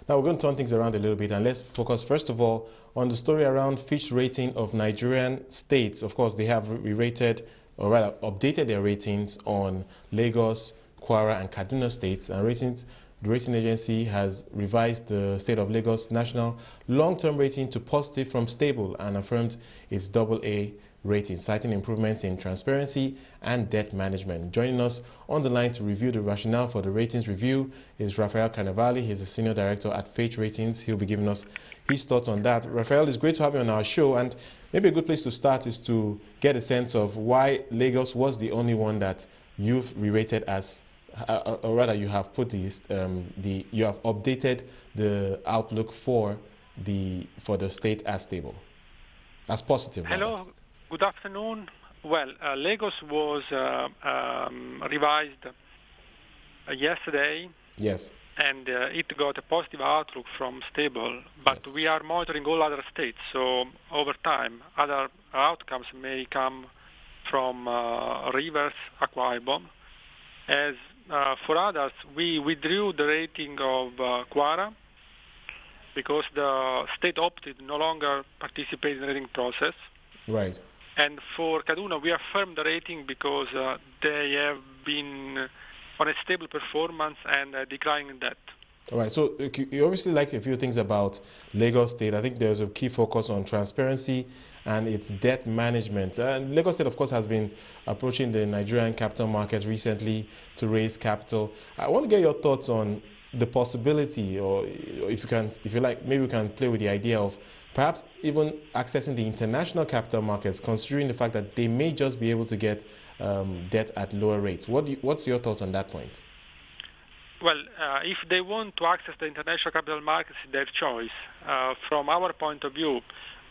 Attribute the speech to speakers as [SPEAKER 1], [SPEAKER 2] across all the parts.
[SPEAKER 1] Now we're going to turn things around a little bit and let's focus first of all on the story around Fitch rating of Nigerian states. Of course, they have re-rated, or rather updated their ratings on Lagos, Kwara and Kaduna states, and the rating agency has revised the state of Lagos national long-term rating to positive from stable and affirmed its AA rating, citing improvements in transparency and debt management. Joining us on the line to review the rationale for the ratings review is Rafael Carnevali. He's the senior director at Fitch Ratings. He'll be giving us his thoughts on that. Rafael, it's great to have you on our show, and maybe a good place to start is to get a sense of why Lagos was the only one that you've re-rated as or rather you have put this you have updated the outlook for the state as stable, as positive.
[SPEAKER 2] Hello, rather. Good afternoon. Well, Lagos was revised yesterday.
[SPEAKER 1] Yes.
[SPEAKER 2] And it got a positive outlook from stable, but yes, we are monitoring all other states, so over time other outcomes may come from Rivers, Akwa Ibom. As for others, we withdrew the rating of Kwara because the state opted no longer participate in the rating process.
[SPEAKER 1] Right.
[SPEAKER 2] And for Kaduna, we affirmed the rating because they have been on a stable performance and declining debt.
[SPEAKER 1] All right. So you obviously like a few things about Lagos State. I think there's a key focus on transparency and its debt management. Lagos State, of course, has been approaching the Nigerian capital markets recently to raise capital. I want to get your thoughts on the possibility, or if you like, maybe we can play with the idea of perhaps even accessing the international capital markets, considering the fact that they may just be able to get debt at lower rates. What's your thoughts on that point?
[SPEAKER 2] Well, if they want to access the international capital markets, it's their choice. From our point of view,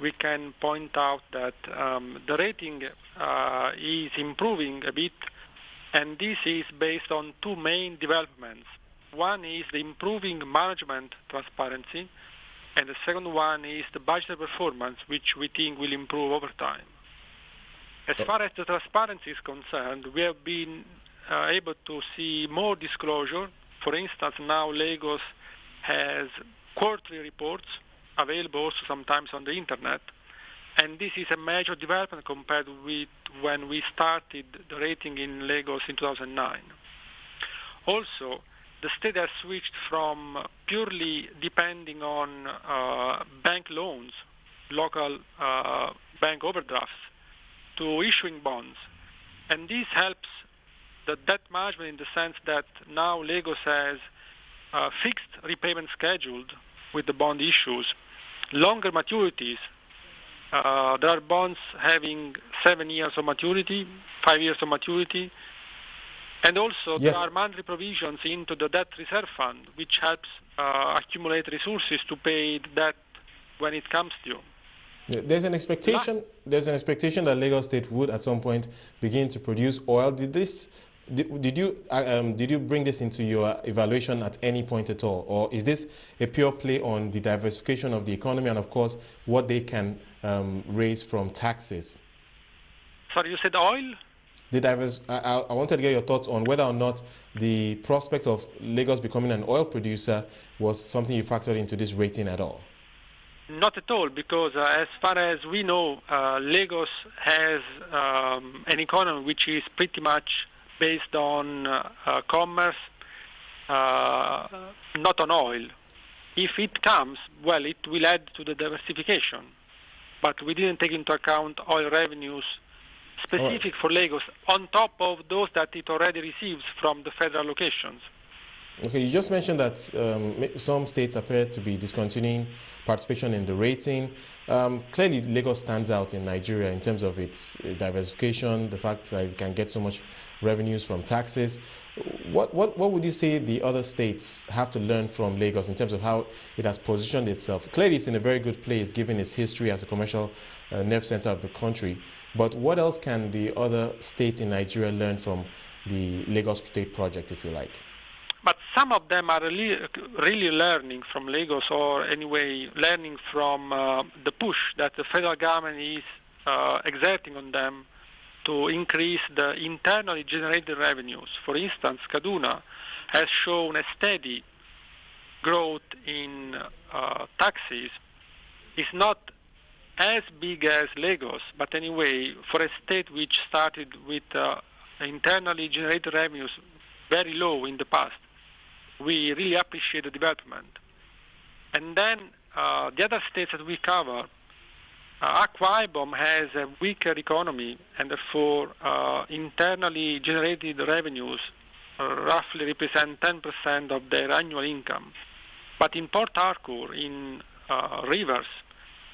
[SPEAKER 2] we can point out that the rating is improving a bit, and this is based on two main developments. One is the improving management transparency, and the second one is the budget performance, which we think will improve over time. As far as the transparency is concerned, we have been able to see more disclosure. For instance, now Lagos has quarterly reports available also sometimes on the internet, and this is a major development compared with when we started the rating in Lagos in 2009. Also, the state has switched from purely depending on bank loans, local bank overdrafts, to issuing bonds. And this helps the debt management in the sense that now Lagos has fixed repayment scheduled with the bond issues, longer maturities. There are bonds having 7 years of maturity, 5 years of maturity, and also there are monthly provisions into the debt reserve fund, which helps accumulate resources to pay the debt when it comes due.
[SPEAKER 1] There's an expectation. There's an expectation that Lagos State would, at some point, begin to produce oil. Did you bring this into your evaluation at any point at all, or is this a pure play on the diversification of the economy and, of course, what they can raise from taxes?
[SPEAKER 2] Sorry, you said oil?
[SPEAKER 1] I wanted to get your thoughts on whether or not the prospect of Lagos becoming an oil producer was something you factored into this rating at all.
[SPEAKER 2] Not at all, because as far as we know, Lagos has an economy which is pretty much based on commerce, not on oil. If it comes, well, it will add to the diversification. But we didn't take into account oil revenues specific for Lagos, on top of those that it already receives from the federal locations.
[SPEAKER 1] Okay, you just mentioned that some states appear to be discontinuing participation in the rating. Clearly, Lagos stands out in Nigeria in terms of its diversification, the fact that it can get so much revenues from taxes. What would you say the other states have to learn from Lagos in terms of how it has positioned itself? Clearly, it's in a very good place given its history as a commercial nerve center of the country. But what else can the other states in Nigeria learn from the Lagos State project, if you like?
[SPEAKER 2] But some of them are really learning from Lagos, or anyway learning from the push that the federal government is exerting on them to increase the internally generated revenues. For instance, Kaduna has shown a steady growth in taxes is not as big as Lagos, but anyway, for a state which started with internally generated revenues very low in the past, we really appreciate the development. And then the other states that we cover, Akwa Ibom has a weaker economy, and therefore internally generated revenues roughly represent 10% of their annual income. But in Port Harcourt, in Rivers,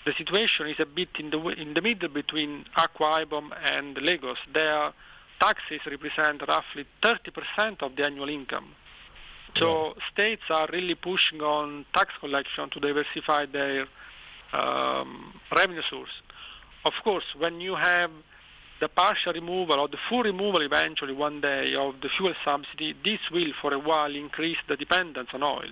[SPEAKER 2] the situation is a bit in the middle between Akwa Ibom and Lagos. Their taxes represent roughly 30% of the annual income. So states are really pushing on tax collection to diversify their revenue source. Of course, when you have the partial removal or the full removal eventually one day of the fuel subsidy, this will for a while increase the dependence on oil.